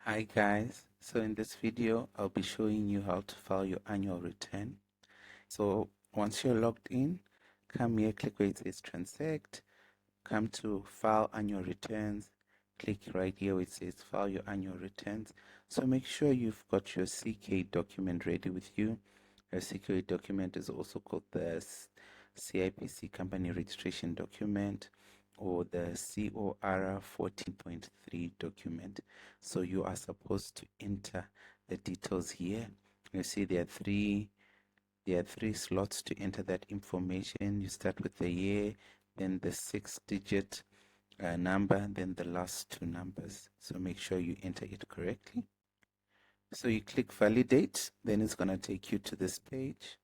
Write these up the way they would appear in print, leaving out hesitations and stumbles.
Hi guys, so in this video I'll be showing you how to file your annual return. So once you're logged in, come here, click where it says transact, come to file annual returns, click right here where it says file your annual returns. So make sure you've got your CK document ready with you. A CK document is also called the CIPC company registration document or the COR 14.3 document. So you are supposed to enter the details here. You see there are three slots to enter that information. You start with the year, then the 6-digit number, then the last two numbers. So make sure you enter it correctly. So you click validate, then it's going to take you to this page.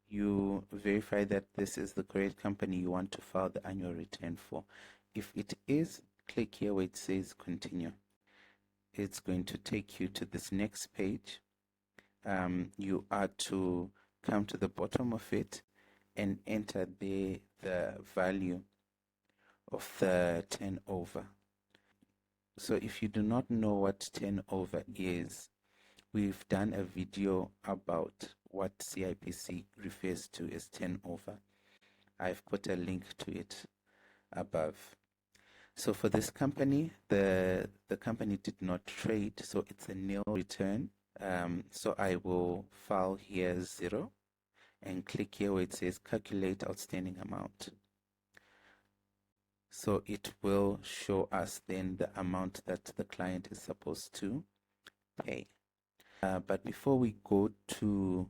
You verify that this is the correct company you want to file the annual return for. If it is, click here where it says continue. It's going to take you to this next page. You are to come to the bottom of it and enter the value of the turnover. So if you do not know what turnover is, we've done a video about what CIPC refers to as turnover. I've put a link to it above. So for this company, the company did not trade, so it's a nil return. So I will file here 0 and click here where it says calculate outstanding amount. So it will show us then the amount that the client is supposed to pay. But before we go to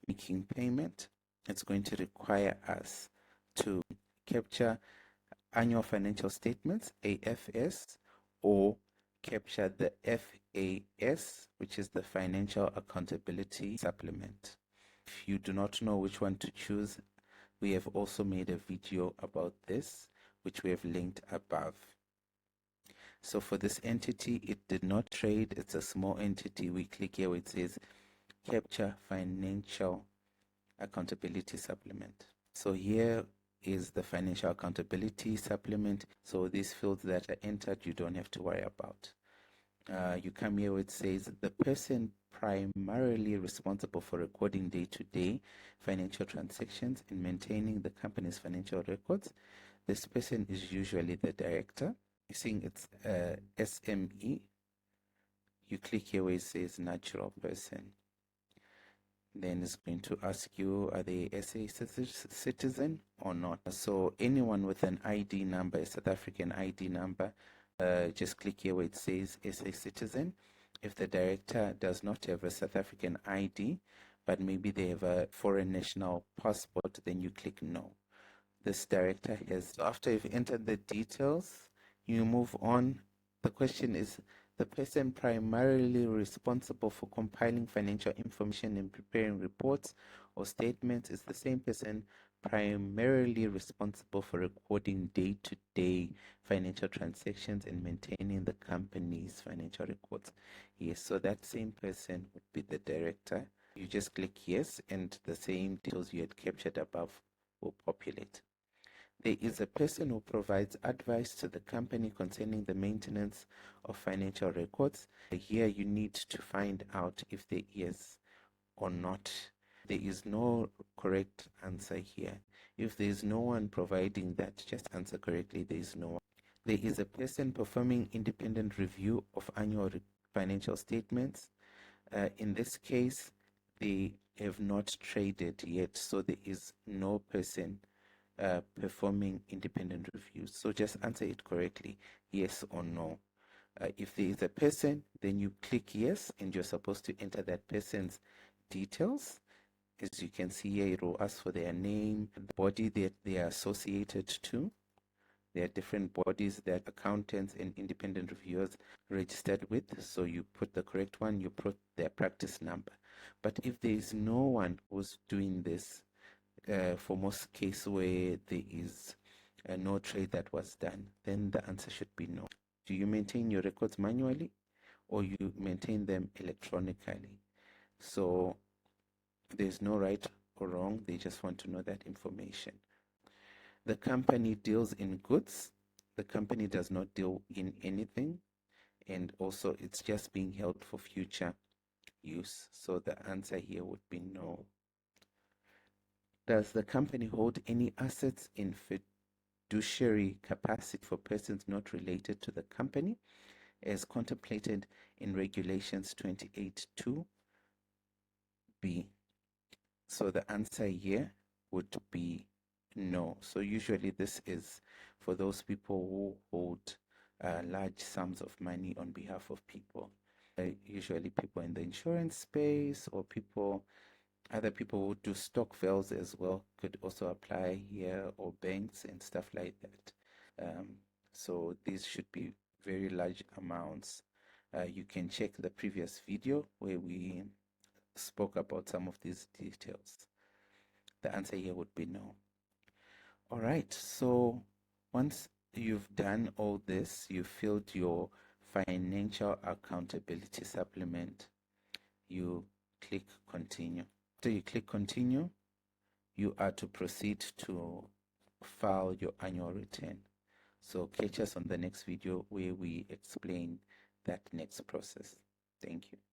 making payment, it's going to require us to capture annual financial statements, AFS, or capture the FAS, which is the Financial Accountability Supplement. If you do not know which one to choose, we have also made a video about this, which we have linked above. So for this entity, it did not trade. It's a small entity. We click here where it says capture financial accountability supplement. So here is the financial accountability supplement. So these fields that are entered, you don't have to worry about. You come here where it says the person primarily responsible for recording day-to-day financial transactions and maintaining the company's financial records. This person is usually the director. You're seeing it's SME. You click here where it says natural person. Then it's going to ask you, are they SA citizen or not? So anyone with an ID number, a South African ID number, just click here where it says SA citizen. If the director does not have a South African ID, but maybe they have a foreign national passport, then you click no. This director has. So after you've entered the details, you move on. The question is, the person primarily responsible for compiling financial information and preparing reports or statements is the same person primarily responsible for recording day-to-day financial transactions and maintaining the company's financial records. Yes, so that same person would be the director. You just click yes, and the same details you had captured above will populate. There is a person who provides advice to the company concerning the maintenance of financial records. Here you need to find out if there is or not. There is no correct answer here. If there is no one providing that, just answer correctly. There is no one. There is a person performing independent review of annual financial statements. In this case, they have not traded yet, so there is no person performing independent reviews. So just answer it correctly, yes or no. If there is a person, then you click yes, and you're supposed to enter that person's details. As you can see here, it will ask for their name, the body that they are associated to. There are different bodies that accountants and independent reviewers registered with. So you put the correct one, you put their practice number. But if there is no one who's doing this, for most cases where there is no trade that was done, then the answer should be no. Do you maintain your records manually or you maintain them electronically? So there's no right or wrong. They just want to know that information. The company deals in goods. The company does not deal in anything. and also it's just being held for future use. So the answer here would be no. Does the company hold any assets in fiduciary capacity for persons not related to the company as contemplated in Regulations 28(2)(b? So the answer here would be no. So usually this is for those people who hold large sums of money on behalf of people. Usually people in the insurance space, or other people who do stock values as well could also apply here, or banks and stuff like that. So these should be very large amounts. You can check the previous video where we spoke about some of these details. The answer here would be no. All right, so once you've done all this, you filled your financial accountability supplement, you click continue. After you click continue, you are to proceed to file your annual return. So catch us on the next video where we explain that next process. Thank you.